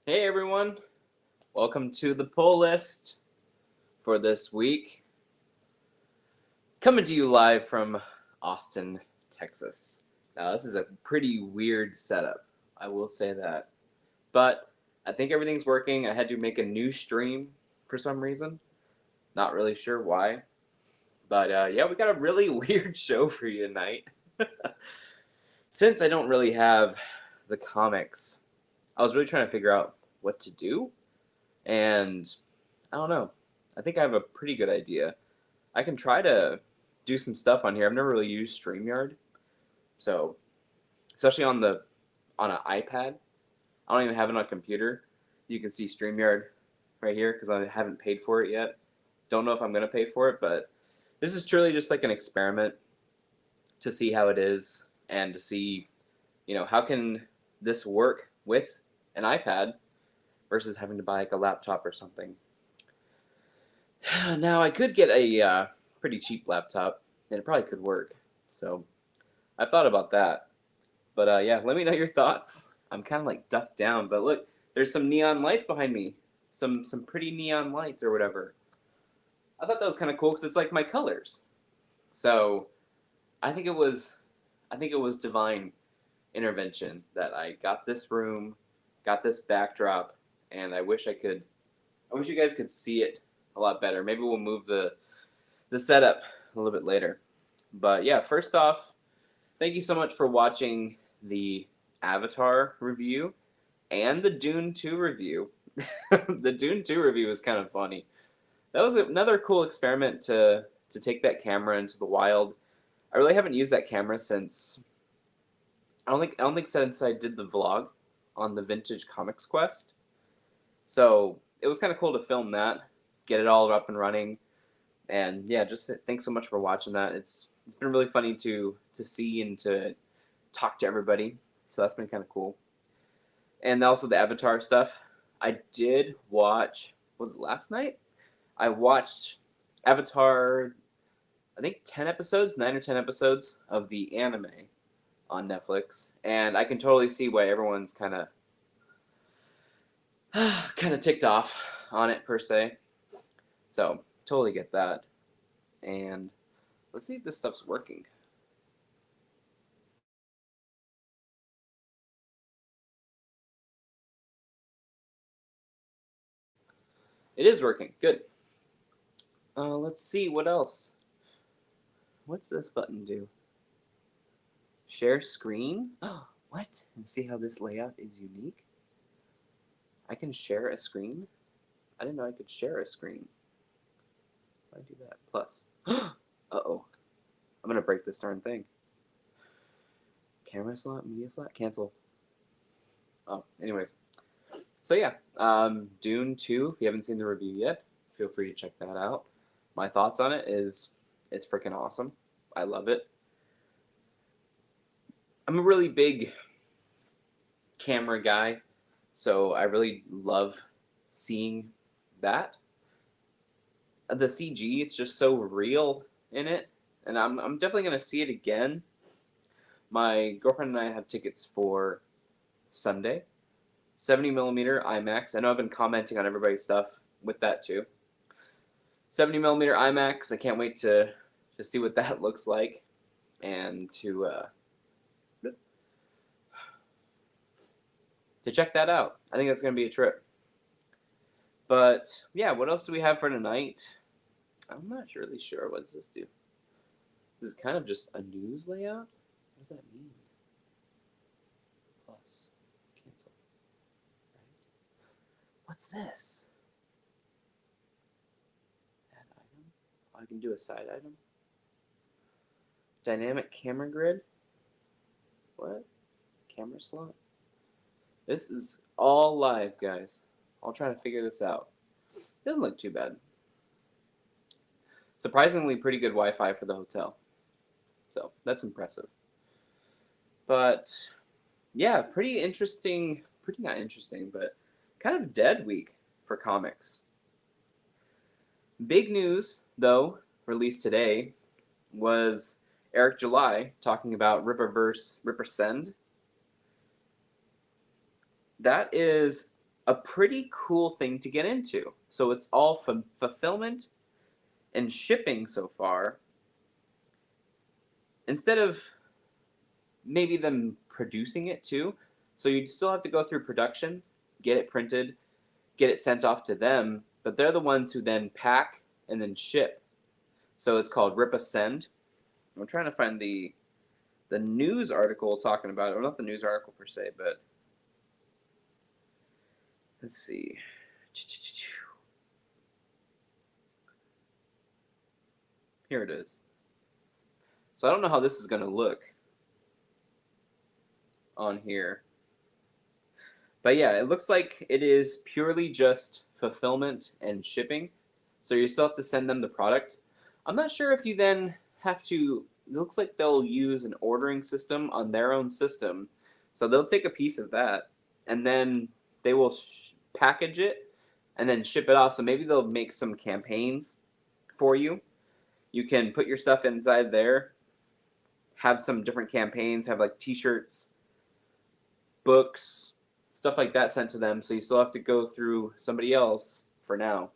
Hey everyone, welcome to the pull list for this week. Coming to you live from Austin, Texas. Now this is a pretty weird setup, I will say that. But I think everything's working. I had to make a new stream for some reason. Not really sure why. But yeah, we got a really weird show for you tonight. Since I don't really have the comics, I was really trying to figure out what to do, and I don't know. I think I have a pretty good idea. I can try to do some stuff on here. I've never really used StreamYard, so especially on an iPad. I don't even have it on a computer. You can see StreamYard right here because I haven't paid for it yet. Don't know if I'm gonna pay for it, but this is truly just like an experiment to see how it is and to see, how can this work with an iPad versus having to buy like a laptop or something. Now I could get a pretty cheap laptop and it probably could work. So I thought about that. But yeah, let me know your thoughts. I'm kind of like ducked down, but look, there's some neon lights behind me. Some pretty neon lights or whatever. I thought that was kind of cool because it's like my colors. So I think it was divine intervention that I got this room, got this backdrop, and I wish you guys could see it a lot better. Maybe we'll move the setup a little bit later. But yeah, first off, thank you so much for watching the Avatar review and the Dune 2 review. The Dune 2 review was kind of funny. That was another cool experiment to take that camera into the wild. I really haven't used that camera since I don't think since I did the vlog on the Vintage Comics Quest. So it was kind of cool to film that, get it all up and running, and yeah, just thanks so much for watching that. It's been really funny to see and to talk to everybody. So that's been kind of cool. And also the Avatar stuff. I did watch. Was it last night? I watched Avatar. I think 9 or 10 episodes of the anime on Netflix, and I can totally see why everyone's kind of ticked off on it per se. So totally get that. And let's see if this stuff's working. It is working. Good. Let's see what else. What's this button do? Share screen? Oh, what? And see how this layout is unique? I can share a screen? I didn't know I could share a screen. Why do that? Plus. Uh-oh. I'm gonna break this darn thing. Camera slot, media slot, cancel. Oh, anyways. So yeah, Dune 2, if you haven't seen the review yet, feel free to check that out. My thoughts on it is it's freaking awesome. I love it. I'm a really big camera guy, so I really love seeing that. The CG, it's just so real in it. and I'm definitely gonna see it again. My girlfriend and I have tickets for Sunday, 70mm IMAX. I know I've been commenting on everybody's stuff with that too. 70mm IMAX. I can't wait to see what that looks like, and to check that out. I think that's gonna be a trip. But yeah, what else do we have for tonight? I'm not really sure. What does this do? This is kind of just a news layout. What does that mean? Plus, cancel. Right? What's this? Add item. Oh, I can do a side item. Dynamic camera grid. What? Camera slot. This is all live, guys. I'll try to figure this out. Doesn't look too bad. Surprisingly pretty good Wi-Fi for the hotel. So that's impressive. But yeah, pretty interesting, pretty not interesting, but kind of dead week for comics. Big news, though, released today was Eric July talking about Rippaverse, Ripper Send. That is a pretty cool thing to get into. So it's all fulfillment and shipping so far. Instead of maybe them producing it too. So you'd still have to go through production, get it printed, get it sent off to them, but they're the ones who then pack and then ship. So it's called Rippa Send. I'm trying to find the news article talking about it, or not the news article per se, but let's see. Here it is. So I don't know how this is going to look on here. But yeah, it looks like it is purely just fulfillment and shipping. So you still have to send them the product. I'm not sure if you then have to, it looks like they'll use an ordering system on their own system. So they'll take a piece of that and then they will package it and then ship it off. So maybe they'll make some campaigns for you. You can put your stuff inside there, have some different campaigns, have like t-shirts, books, stuff like that sent to them. So you still have to go through somebody else for now.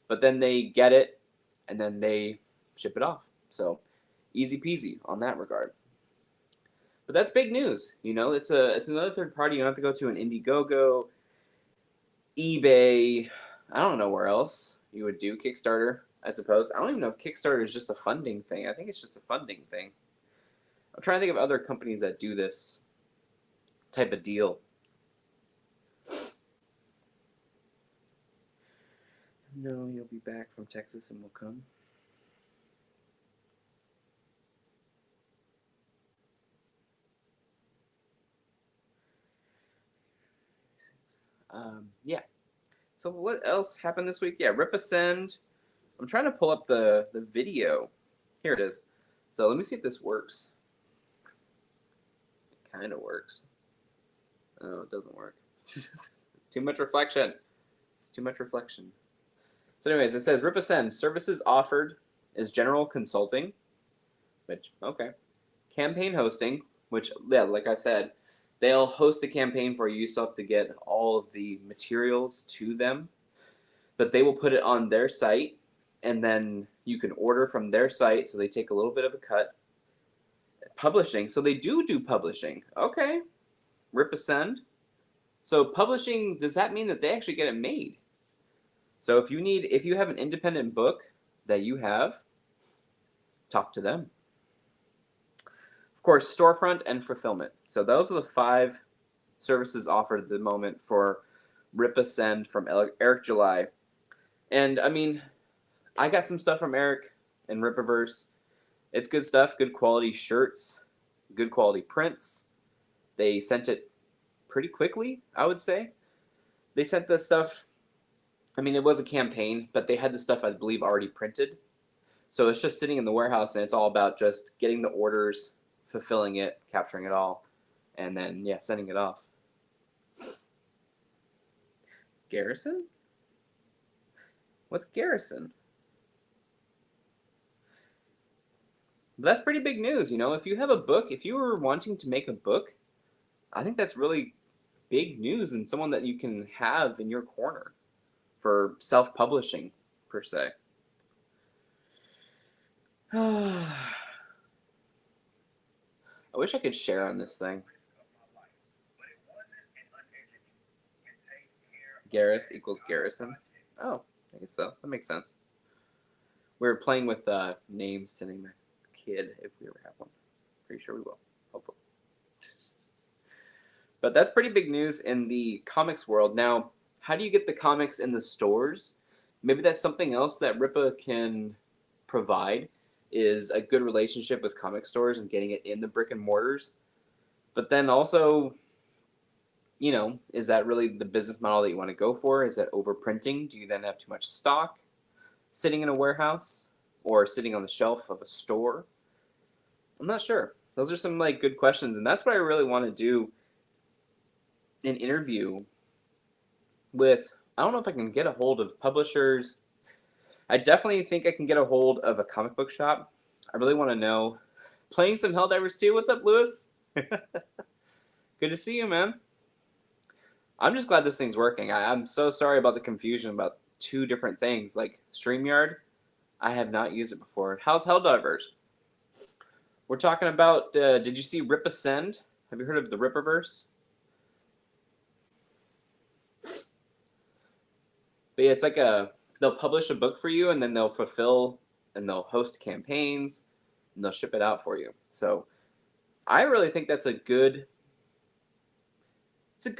But then they get it and then they ship it off. So easy peasy on that regard. But that's big news. You know, it's another third party. You don't have to go to an Indiegogo, eBay. I don't know where else you would do Kickstarter, I suppose. I don't even know if Kickstarter is just a funding thing. I think it's just a funding thing. I'm trying to think of other companies that do this type of deal. No, you'll be back from Texas and we'll come. Yeah. So what else happened this week? Yeah, Rip Ascend. I'm trying to pull up the video. Here it is. So let me see if this works. It kind of works. Oh, it doesn't work. It's too much reflection. It's too much reflection. So anyways, it says Rip Ascend. Services offered is general consulting, which, okay. Campaign hosting, which, yeah, like I said, they'll host the campaign for you. You still have to get all of the materials to them. But they will put it on their site, and then you can order from their site, so they take a little bit of a cut. Publishing. So they do publishing. Okay. Rip Ascend. So publishing, does that mean that they actually get it made? So if you have an independent book that you have, talk to them. Of course, storefront and fulfillment. So those are the 5 services offered at the moment for Rip Ascend from Eric July. And I mean, I got some stuff from Eric and Rippaverse. It's good stuff, good quality shirts, good quality prints. They sent it pretty quickly, I would say. They sent the stuff, I mean, it was a campaign, but they had the stuff, I believe, already printed. So it's just sitting in the warehouse, and it's all about just getting the orders, fulfilling it, capturing it all, and then, yeah, sending it off. Garrison? What's Garrison? But that's pretty big news, you know. If you have a book, if you were wanting to make a book, I think that's really big news and someone that you can have in your corner for self-publishing, per se. I wish I could share on this thing. Garrus equals Garrison. Oh, I guess so. That makes sense. We were playing with names to name a kid if we ever have one. Pretty sure we will. Hopefully. But that's pretty big news in the comics world. Now, how do you get the comics in the stores? Maybe that's something else that Rippa can provide, is a good relationship with comic stores and getting it in the brick and mortars. But then also, you know, is that really the business model that you want to go for? Is that overprinting? Do you then have too much stock sitting in a warehouse or sitting on the shelf of a store? I'm not sure. Those are some like good questions, and that's what I really want to do, an interview with, I don't know if I can get a hold of publishers. I definitely think I can get a hold of a comic book shop. I really want to know. Playing some Helldivers 2. What's up, Lewis? Good to see you, man. I'm just glad this thing's working. I'm so sorry about the confusion about two different things. Like StreamYard, I have not used it before. How's Helldivers? We're talking about, did you see Rip Ascend? Have you heard of the Rippaverse? But yeah, it's like they'll publish a book for you, and then they'll fulfill and they'll host campaigns, and they'll ship it out for you. So I really think that's a good, I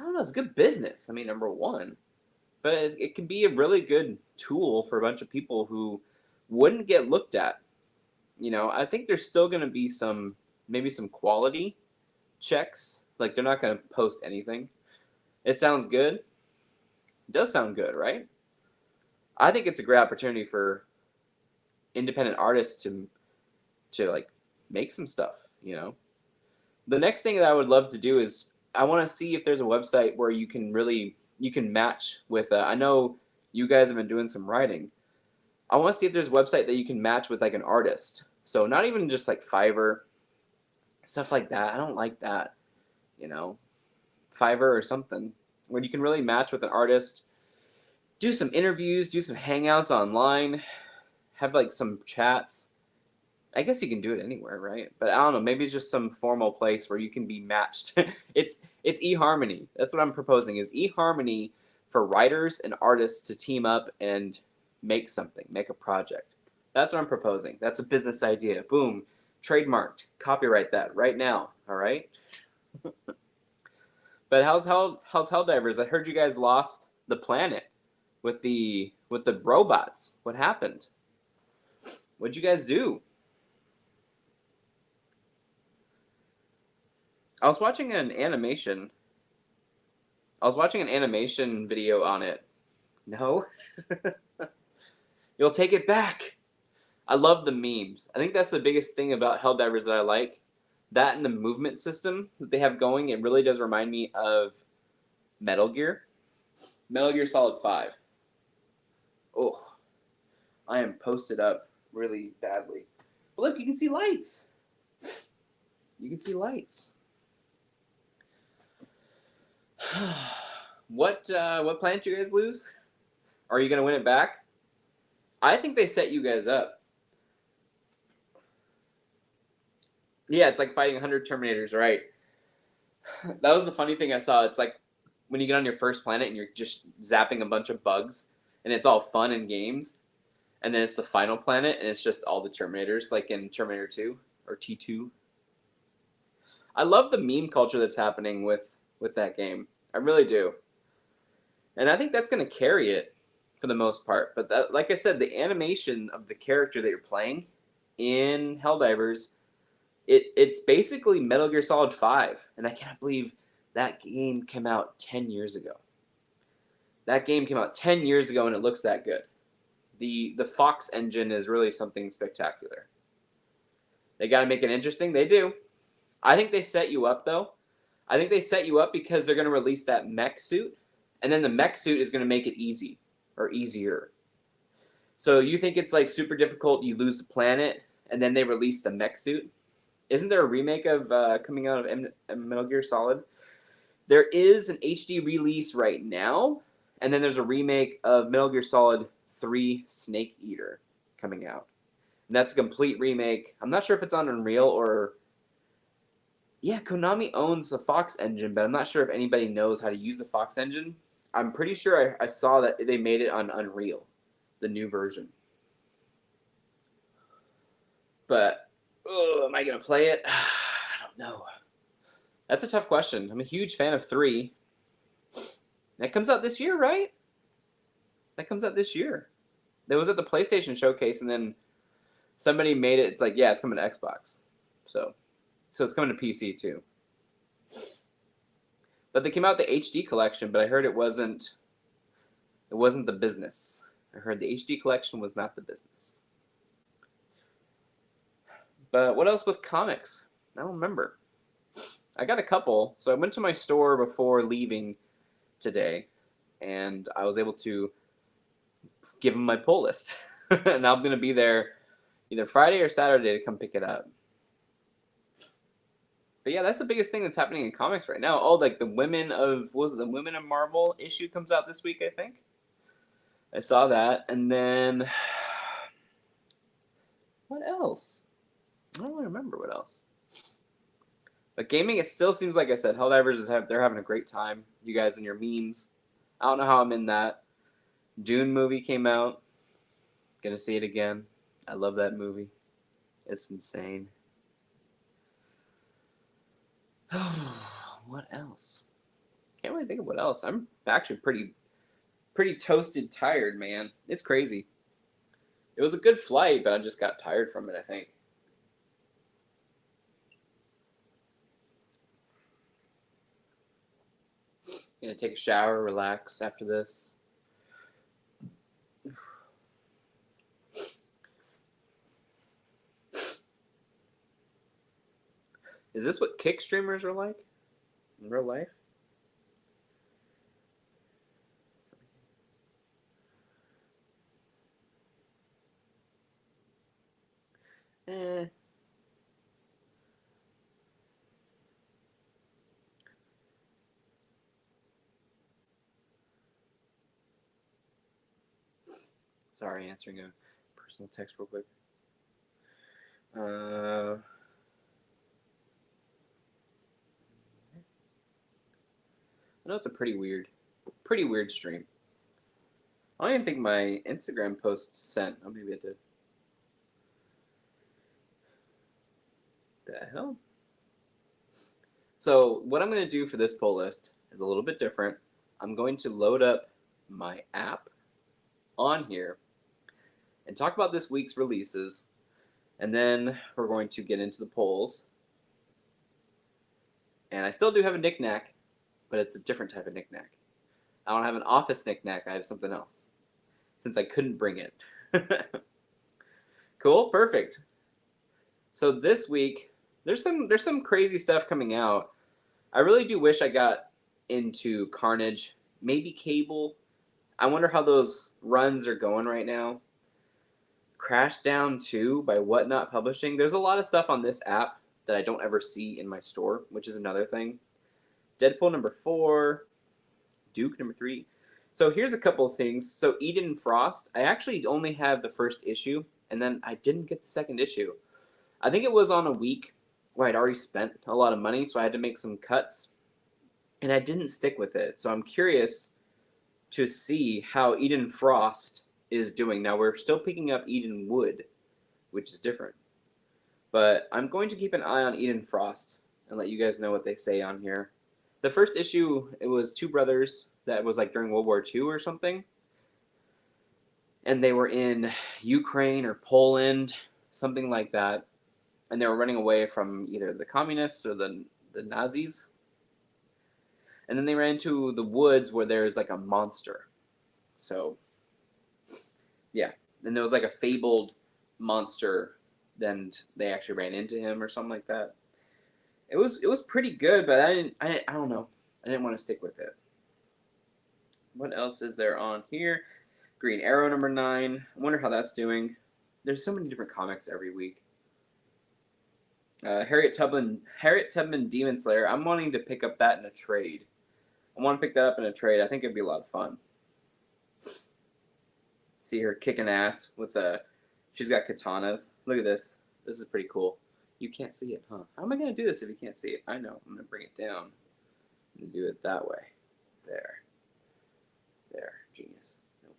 don't know, it's a good business. I mean, number one. But it can be a really good tool for a bunch of people who wouldn't get looked at. You know, I think there's still going to be maybe some quality checks. Like, they're not going to post anything. It sounds good. It does sound good, right? I think it's a great opportunity for independent artists to like make some stuff, you know. The next thing that I would love to do is I want to see if there's a website where you can match with I know you guys have been doing some writing. I want to see if there's a website that you can match with like an artist. So not even just like Fiverr, stuff like that. I don't like that, you know. Fiverr or something where you can really match with an artist, do some interviews, do some hangouts online, have like some chats. I guess you can do it anywhere, right? But I don't know. Maybe it's just some formal place where you can be matched. It's eHarmony. That's what I'm proposing, is eHarmony for writers and artists to team up and make something, make a project. That's what I'm proposing. That's a business idea. Boom. Trademarked. Copyright that right now. All right? But how's Helldivers? I heard you guys lost the planet with the robots. What happened? What'd you guys do? I was watching an animation video on it. No? You'll take it back. I love the memes. I think that's the biggest thing about Helldivers that I like. That and the movement system that they have going, it really does remind me of Metal Gear. Metal Gear Solid 5. Oh, I am posted up really badly. But look, you can see lights. You can see lights. What planet you guys lose? Are you gonna win it back? I think they set you guys up. Yeah, it's like fighting 100 Terminators, right? That was the funny thing I saw. It's like when you get on your first planet and you're just zapping a bunch of bugs, and it's all fun and games, and then it's the final planet, and it's just all the Terminators, like in Terminator 2 or T2. I love the meme culture that's happening with that game. I really do. And I think that's going to carry it for the most part. But that, like I said, the animation of the character that you're playing in Helldivers, it's basically Metal Gear Solid 5. And I cannot believe that game came out 10 years ago. That game came out 10 years ago and it looks that good. The Fox engine is really something spectacular. They got to make it interesting. They do. I think they set you up, though. I think they set you up because they're going to release that mech suit, and then the mech suit is going to make it easy or easier. So you think it's like super difficult, you lose the planet, and then they released the mech suit. Isn't there a remake of coming out of Metal Gear Solid? There is an HD release right now, and then there's a remake of Metal Gear Solid 3 Snake Eater coming out. And that's a complete remake. I'm not sure if it's on Unreal or... Yeah, Konami owns the Fox engine, but I'm not sure if anybody knows how to use the Fox engine. I'm pretty sure I saw that they made it on Unreal, the new version. But, am I going to play it? I don't know. That's a tough question. I'm a huge fan of 3. That comes out this year, right? That comes out this year. That was at the PlayStation Showcase, and then somebody made it. It's like, yeah, it's coming to Xbox. So it's coming to PC too. But they came out the HD collection, but I heard it wasn't the business. I heard the HD collection was not the business. But what else with comics? I don't remember. I got a couple. So I went to my store before leaving today, and I was able to give them my pull list. And I'm going to be there either Friday or Saturday to come pick it up. But yeah, that's the biggest thing that's happening in comics right now. Oh, like the Women of Marvel issue comes out this week, I think. I saw that. And then what else? I don't really remember what else. But gaming, it still seems like I said, Helldivers they're having a great time. You guys and your memes. I don't know how I'm in that. Dune movie came out. Gonna see it again. I love that movie. It's insane. What else? Can't really think of what else. I'm actually pretty toasted tired, man. It's crazy. It was a good flight, but I just got tired from it, I think. Gonna take a shower, relax after this. Is this what kick streamers are like in real life? Sorry, answering a personal text real quick. I know it's a pretty weird stream. I don't even think my Instagram post sent. Oh, maybe it did. The hell? So what I'm going to do for this poll list is a little bit different. I'm going to load up my app on here and talk about this week's releases, and then we're going to get into the polls. And I still do have a knick-knack, but it's a different type of knick-knack. I don't have an office knick-knack. I have something else, since I couldn't bring it. Cool, perfect. So this week, there's some crazy stuff coming out. I really do wish I got into Carnage, maybe Cable. I wonder how those runs are going right now. Crashdown 2 by Whatnot Publishing. There's a lot of stuff on this app that I don't ever see in my store, which is another thing. Deadpool number 4, Duke number 3. So here's a couple of things. So Eden Frost, I actually only have the first issue, and then I didn't get the second issue. I think it was on a week where I'd already spent a lot of money, so I had to make some cuts, and I didn't stick with it. So I'm curious to see how Eden Frost is doing. Now, we're still picking up Eden Wood, which is different. But I'm going to keep an eye on Eden Frost and let you guys know what they say on here. The first issue, it was two brothers that was like during World War II or something. And they were in Ukraine or Poland, something like that. And they were running away from either the communists or the Nazis. And then they ran into the woods where there's like a monster. So, yeah. And there was like a fabled monster. Then they actually ran into him or something like that. It was pretty good, but I don't know. I didn't want to stick with it. What else is there on here? Green Arrow number 9. I wonder how that's doing. There's so many different comics every week. Harriet Tubman Demon Slayer. I'm wanting to pick up that in a trade. I want to pick that up in a trade. I think it'd be a lot of fun. See her kicking ass with a. She's got katanas. Look at this. This is pretty cool. You can't see it, huh? How am I gonna do this if you can't see it? I know. I'm gonna bring it down and do it that way. There. There. Genius. Nope.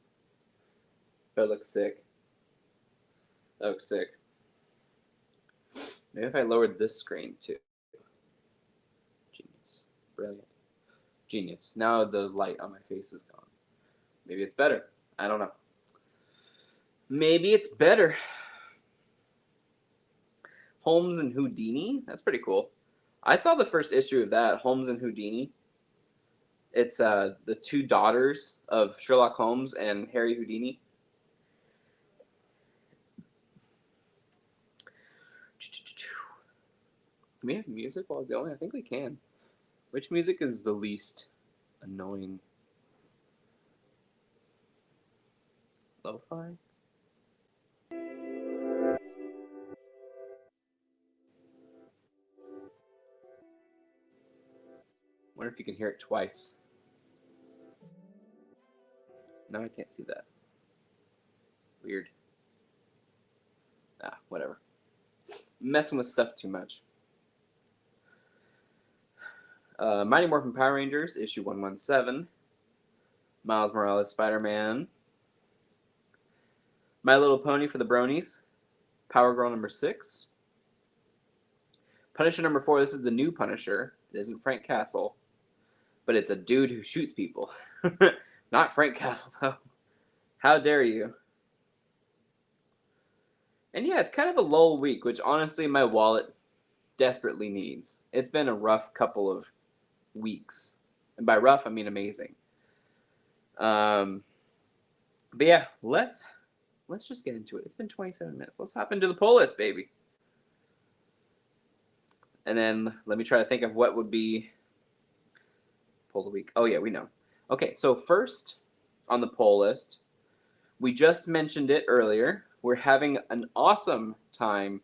But it looks sick. That looks sick. Maybe if I lowered this screen too. Genius. Brilliant. Genius. Now the light on my face is gone. Maybe it's better. I don't know. Maybe it's better. Holmes and Houdini? That's pretty cool. I saw the first issue of that, Holmes and Houdini. It's the two daughters of Sherlock Holmes and Harry Houdini. Can we have music while going? I think we can. Which music is the least annoying? Lo-fi? Wonder if you can hear it twice. No, I can't see that. Weird. Ah, whatever. Messing with stuff too much. Mighty Morphin Power Rangers, issue 117. Miles Morales, Spider-Man. My Little Pony for the Bronies. Power Girl number 6. Punisher number 4. This is the new Punisher. It isn't Frank Castle, but it's a dude who shoots people. Not Frank Castle, though. How dare you? And yeah, it's kind of a lull week, which honestly my wallet desperately needs. It's been a rough couple of weeks. And by rough, I mean amazing. But yeah, let's just get into it. It's been 27 minutes. Let's hop into the poll list, baby. And then let me try to think of what would be poll of the week. Oh yeah, we know. Okay, so first on the poll list, we just mentioned it earlier. We're having an awesome time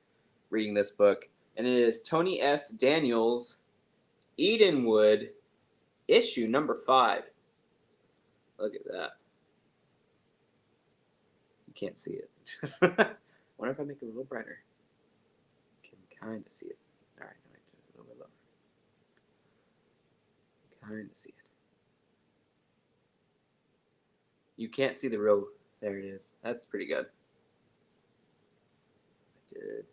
reading this book, and it is Tony S. Daniels' Edenwood, issue number 5. Look at that. You can't see it. Wonder if I make it a little brighter. You can kind of see it. All right, I might do it a little bit lower. Kind of see it. You can't see the real. There it is. That's pretty good. Good.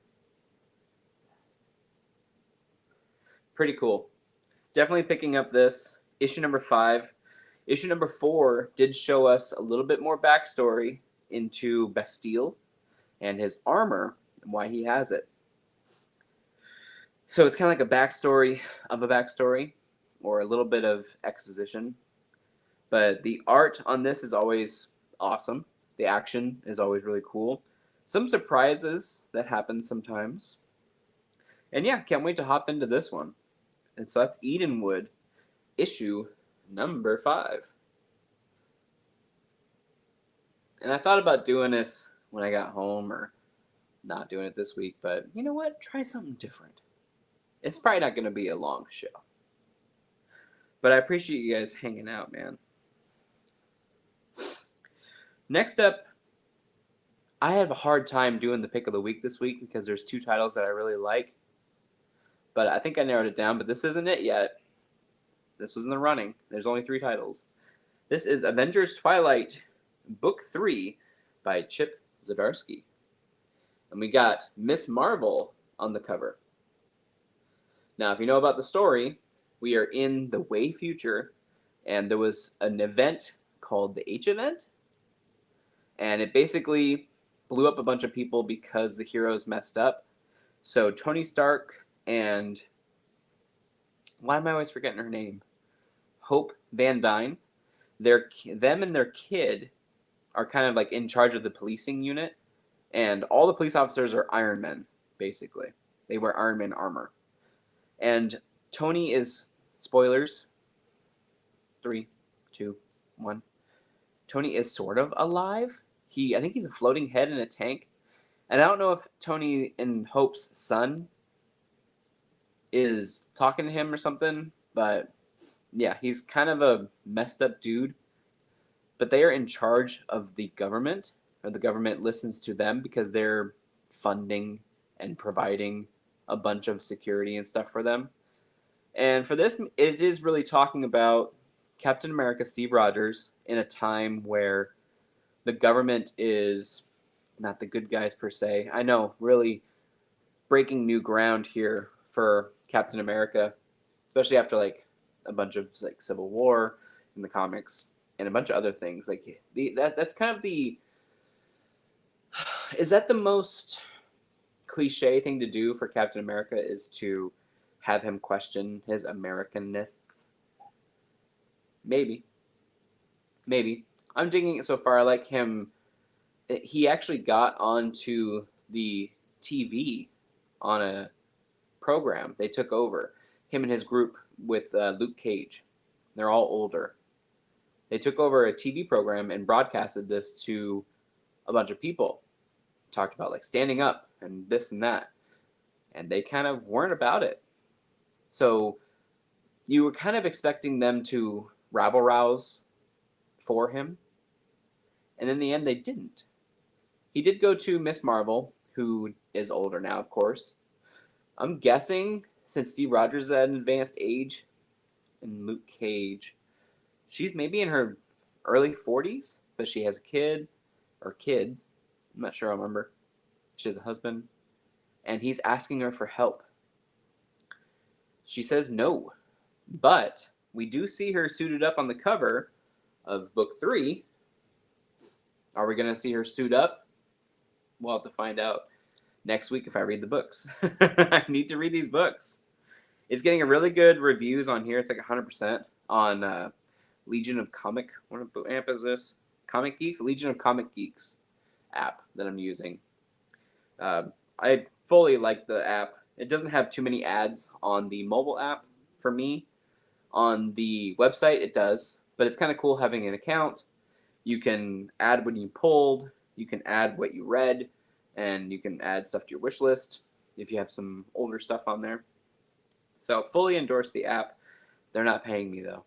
Pretty cool. Definitely picking up this. Issue number 5. Issue number 4 did show us a little bit more backstory into Bastille and his armor and why he has it. So it's kind of like a backstory of a backstory, or a little bit of exposition. But the art on this is always awesome. The action is always really cool. Some surprises that happen sometimes. And yeah, can't wait to hop into this one. And so that's Edenwood, issue number 5. And I thought about doing this when I got home, or not doing it this week, but you know what? Try something different. It's probably not going to be a long show. But I appreciate you guys hanging out, man. Next up, I have a hard time doing the pick of the week this week because there's 2 titles that I really like. But I think I narrowed it down, but this isn't it yet. This was in the running. There's only 3 titles. This is Avengers Twilight, Book 3 by Chip Zdarsky. And we got Miss Marvel on the cover. Now, if you know about the story, we are in the way future, and there was an event called the H event, and it basically blew up a bunch of people because the heroes messed up. So Tony Stark and, why am I always forgetting her name? Hope Van Dyne. Them and their kid are kind of like in charge of the policing unit, and all the police officers are Iron Men, basically. They wear Iron Man armor. And Tony is, spoilers, 3, 2, 1. Tony is sort of alive. I think he's a floating head in a tank. And I don't know if Tony and Hope's son is talking to him or something. But yeah, he's kind of a messed up dude. But they are in charge of the government, or the government listens to them because they're funding and providing a bunch of security and stuff for them. And for this, it is really talking about Captain America, Steve Rogers, in a time where the government is not the good guys per se. I know, really breaking new ground here for Captain America, especially after like a bunch of like Civil War in the comics and a bunch of other things. Like that's kind of the is that the most cliche thing to do for Captain America is to have him question his Americanness? Maybe. I'm digging it so far. I like him. He actually got onto the TV on a program. They took over him and his group with Luke Cage. They're all older. They took over a TV program and broadcasted this to a bunch of people. Talked about like standing up and this and that. And they kind of weren't about it. So you were kind of expecting them to rabble rouse for him. And in the end, they didn't. He did go to Miss Marvel, who is older now, of course. I'm guessing, since Steve Rogers is at an advanced age, and Luke Cage, she's maybe in her early 40s, but she has a kid, or kids. I'm not sure I remember. She has a husband, and he's asking her for help. She says no, but we do see her suited up on the cover of book 3. Are we going to see her suit up? We'll have to find out next week if I read the books. I need to read these books. It's getting a really good reviews on here. It's like 100% on Legion of Comic. What app is this? Comic Geeks? Legion of Comic Geeks app that I'm using. I fully like the app. It doesn't have too many ads on the mobile app for me. On the website, it does. But it's kind of cool having an account. You can add when you pulled. You can add what you read. And you can add stuff to your wish list if you have some older stuff on there. So fully endorse the app. They're not paying me, though.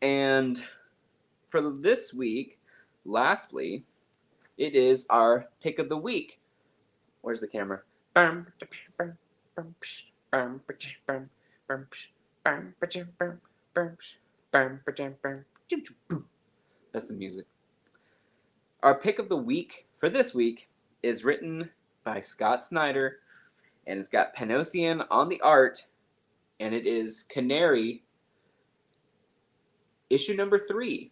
And for this week, lastly, it is our pick of the week. Where's the camera? That's the music. Our pick of the week for this week is written by Scott Snyder, and it's got Panosian on the art, and it is Canary, issue number 3.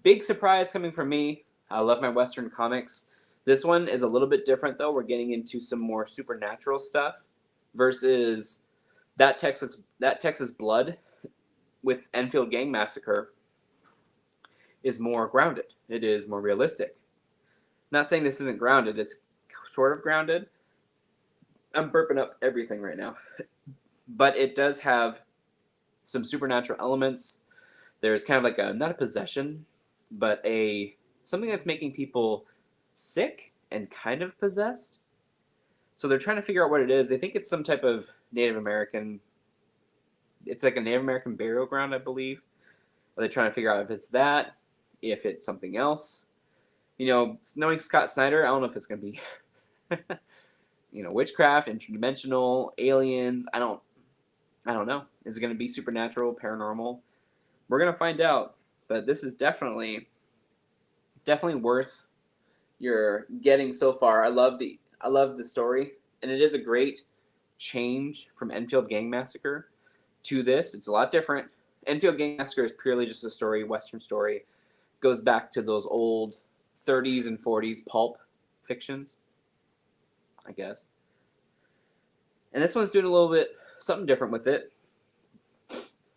Big surprise coming from me. I love my Western comics. This one is a little bit different, though. We're getting into some more supernatural stuff versus that Texas Blood with Enfield Gang Massacre is more grounded. It is more realistic. Not saying this isn't grounded. It's sort of grounded. I'm burping up everything right now. But it does have some supernatural elements. There's kind of like not a possession, but something that's making people sick and kind of possessed. So they're trying to figure out what it is. They think it's some type of Native American. It's like a Native American burial ground, I believe. Are they trying to figure out if it's that, if it's something else? You know, knowing Scott Snyder, I don't know if it's going to be, witchcraft, interdimensional, aliens. I don't know. Is it going to be supernatural, paranormal? We're going to find out. But this is definitely worth your getting so far. I love the story, and it is a great change from Enfield Gang Massacre to this. It's a lot different. Enfield Gang Massacre is purely just a story, Western story. Goes back to those old 30s and 40s pulp fictions, I guess. And this one's doing a little bit something different with it.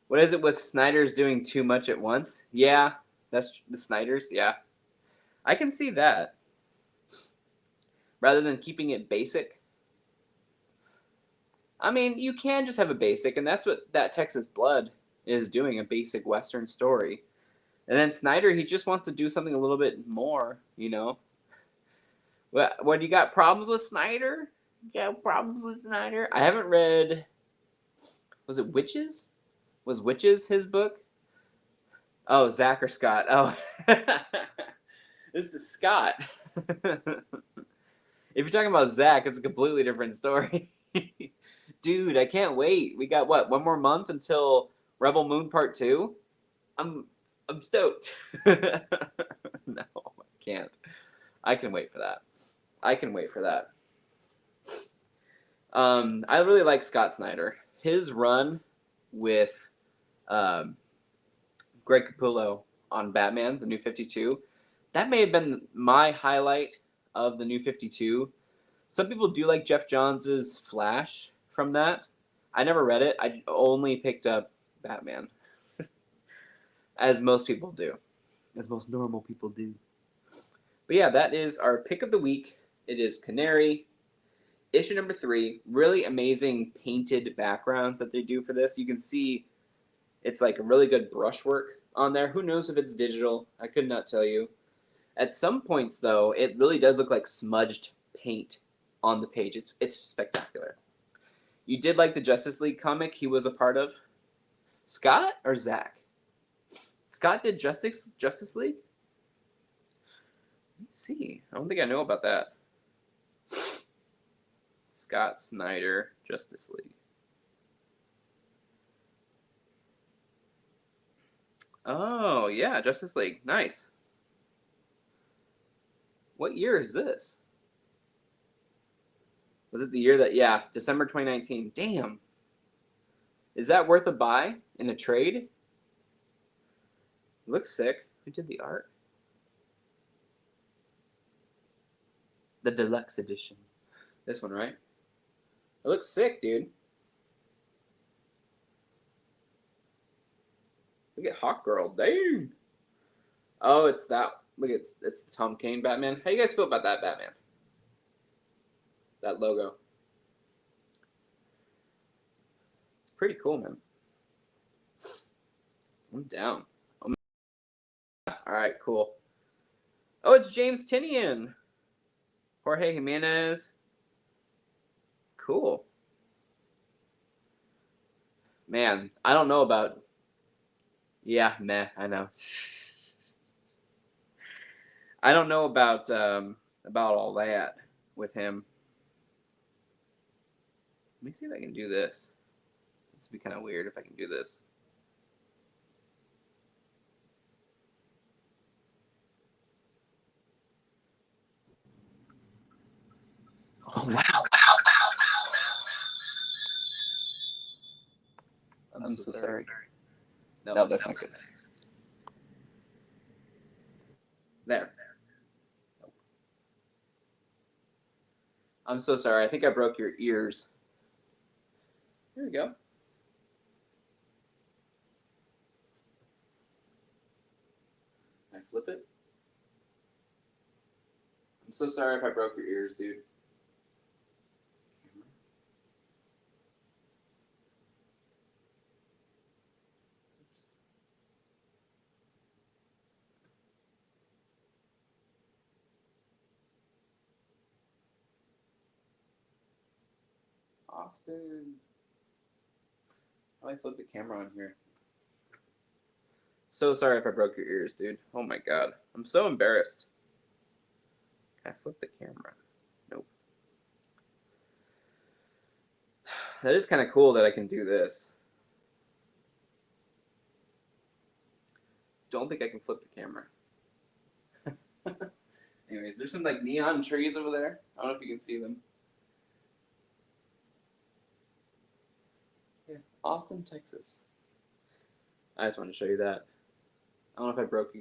What is it with Snyder's doing too much at once? Yeah, that's the Snyders. Yeah, I can see that. Rather than keeping it basic. I mean, you can just have a basic, and that's what that Texas Blood is doing, a basic Western story. And then Snyder, he just wants to do something a little bit more, What, you got problems with Snyder? got problems with Snyder. I haven't read. Was it Witches? Was Witches his book? Oh, Zach or Scott. Oh, this is Scott. If you're talking about Zach, it's a completely different story. Dude, I can't wait. We got what? One more month until Rebel Moon Part 2? I'm stoked. No, I can't. I can wait for that. I can wait for that. I really like Scott Snyder. His run with Greg Capullo on Batman, the New 52, that may have been my highlight of the New 52. Some people do like Jeff Johns' Flash from that. I never read it. I only picked up Batman, as most people do, as most normal people do. But yeah, that is our pick of the week. It is Canary, issue number 3. Really amazing painted backgrounds that they do for this. You can see it's like a really good brushwork on there. Who knows if it's digital? I could not tell you. At some points, though, it really does look like smudged paint on the page. It's spectacular. You did like the Justice League comic he was a part of? Scott or Zach? Scott did Justice League? Let's see. I don't think I know about that. Scott Snyder, Justice League. Oh, yeah, Justice League. Nice. What year is this? Was it the year that, yeah, December 2019. Damn. Is that worth a buy in a trade? It looks sick. Who did the art? The deluxe edition. This one, right? It looks sick, dude. Look at Hawkgirl. Dang. Oh, it's that. Look, it's the Tom Kane Batman. How you guys feel about that Batman? That logo. It's pretty cool, man. I'm down. All right, cool. Oh, it's James Tynion. Jorge Jimenez. Cool. Man, I don't know about... Yeah, meh, I know. I don't know about all that with him. Let me see if I can do this. This would be kind of weird if I can do this. Oh, wow. I'm so sorry. No, that's not good. There. I'm so sorry. I think I broke your ears. There we go. Can I flip it? I'm so sorry if I broke your ears, dude. Austin. How do I flip the camera on here? So sorry if I broke your ears, dude. Oh my god. I'm so embarrassed. Can I flip the camera? Nope. That is kind of cool that I can do this. Don't think I can flip the camera. Anyways, there's some like neon trees over there. I don't know if you can see them. Yeah, Austin, Texas. I just wanted to show you that. I don't know if I broke you.